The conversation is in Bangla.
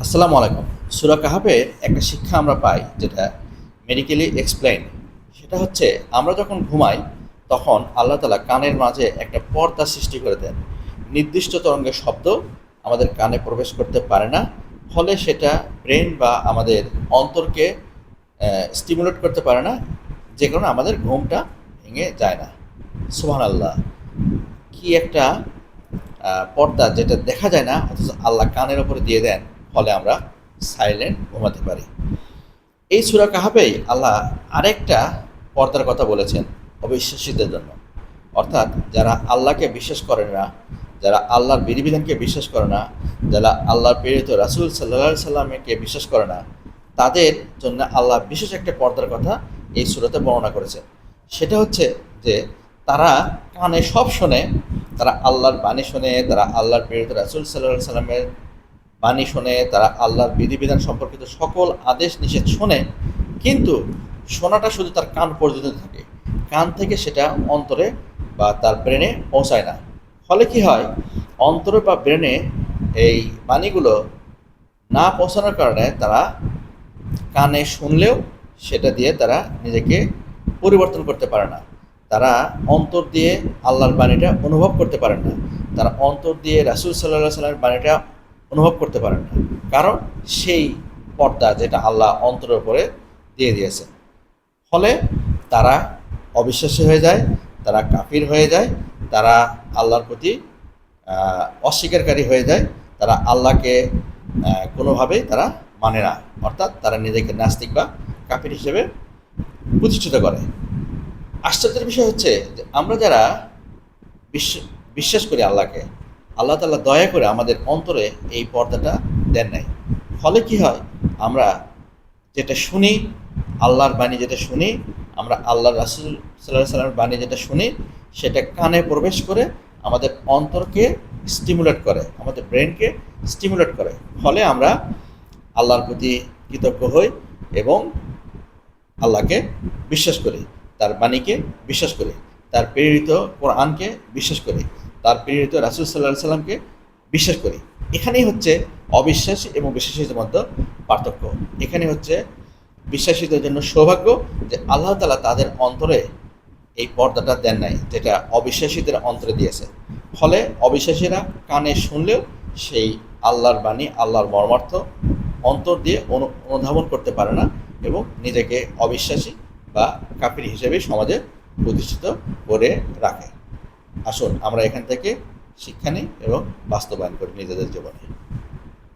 আসসালামু আলাইকুম। সূরা কাহাফের একটা শিক্ষা আমরা পাই যেটা মেডিকেলি এক্সপ্লেইন। সেটা হচ্ছে আমরা যখন ঘুমাই তখন আল্লাহ তাআলা কানের মাঝে একটা পর্দা সৃষ্টি করে দেন। নির্দিষ্ট তরঙ্গের শব্দ আমাদের কানে প্রবেশ করতে পারে না। ফলে সেটা ব্রেন বা আমাদের অন্তরকে স্টিমুলেট করতে পারে না, যে কারণে আমাদের ঘুমটা ভেঙে যায় না। সুবহানাল্লাহ! কি একটা পর্দা যেটা দেখা যায় না অথচ আল্লাহ কানের ওপরে দিয়ে দেন, ফলে আমরা সাইলেন্ট ঘুমাতে পারি। এই সূরা কাহাফেই আল্লাহ আরেকটা পর্দার কথা বলেছেন অবিশ্বাসীদের জন্য। অর্থাৎ যারা আল্লাহকে বিশ্বাস করে না, যারা আল্লাহর বিধিবিধানকে বিশ্বাস করে না, যারা আল্লাহর প্রেরিত রাসূল সাল্লাল্লাহু আলাইহি সাল্লামকে বিশ্বাস করে না, তাদের জন্য আল্লাহ বিশেষ একটা পর্দার কথা এই সূরাতে বর্ণনা করেছেন। সেটা হচ্ছে যে তারা কানে সব শোনে, তারা আল্লাহর বাণী শোনে, তারা আল্লাহর প্রেরিত রাসূল সাল্লাল্লাহু আলাইহি সাল্লামের বাণী শোনে, তারা আল্লাহর বিধিবিধান সম্পর্কিত সকল আদেশ নিষেধ শোনে, কিন্তু শোনাটা শুধু তার কান পর্যন্ত থাকে। কান থেকে সেটা অন্তরে বা তার ব্রেনে পৌঁছায় না। ফলে কি হয়, অন্তরে বা ব্রেনে এই বাণীগুলো না পৌঁছানোর কারণে তারা কানে শুনলেও সেটা দিয়ে তারা নিজেকে পরিবর্তন করতে পারে না। তারা অন্তর দিয়ে আল্লাহর বাণীটা অনুভব করতে পারেন না। তারা অন্তর দিয়ে রাসূল সাল্লাল্লাহু আলাইহি সাল্লামের বাণীটা অনুভব করতে পারেন না। কারণ সেই পর্দা যেটা আল্লাহ অন্তরের উপরে দিয়ে দিয়েছেন। ফলে তারা অবিশ্বাসী হয়ে যায়, তারা কাফির হয়ে যায়, তারা আল্লাহর প্রতি অস্বীকারী হয়ে যায়, তারা আল্লাহকে কোনোভাবেই তারা মানে না। অর্থাৎ তারা নিজেকে নাস্তিক বা কাফির হিসেবে প্রতিষ্ঠিত করে। আশ্চর্যের বিষয় হচ্ছে যে আমরা যারা বিশ্বাস করি আল্লাহকে, আল্লাহ তাআলা দয়া করে আমাদের অন্তরে এই পর্দাটা দেন নাই। ফলে কি হয়, আমরা যেটা শুনি, আল্লাহর বাণী যেটা শুনি, আমরা আল্লাহর রাসূল সাল্লাল্লাহু আলাইহি সাল্লামের বাণী যেটা শুনি, সেটা কানে প্রবেশ করে আমাদের অন্তরকে স্টিমুলেট করে, আমাদের ব্রেনকে স্টিমুলেট করে। ফলে আমরা আল্লাহর প্রতি কৃতজ্ঞ হই এবং আল্লাহকে বিশ্বাস করি, তার বাণীকে বিশ্বাস করি, তার প্রেরিত কোরআনকে বিশ্বাস করি, তার প্রেরিত রাসূল সাল্লাল্লাহু আলাইহি সাল্লামকে বিশ্বাস করি। এখানেই হচ্ছে অবিশ্বাসী এবং বিশ্বাসীদের মধ্যে পার্থক্য। এখানে হচ্ছে বিশ্বাসীদের জন্য সৌভাগ্য যে আল্লাহ তাআলা তাদের অন্তরে এই পর্দাটা দেন নাই, যেটা অবিশ্বাসীদের অন্তরে দিয়েছে। ফলে অবিশ্বাসীরা কানে শুনলেও সেই আল্লাহর বাণী, আল্লাহর মর্মার্থ অন্তর দিয়ে অনুধাবন করতে পারে না এবং নিজেকে অবিশ্বাসী বা কাফির হিসেবে সমাজে প্রতিষ্ঠিত করে রাখে। আসুন আমরা এখান থেকে শিক্ষা নিই এবং বাস্তবায়ন করি নিজেদের জীবনে।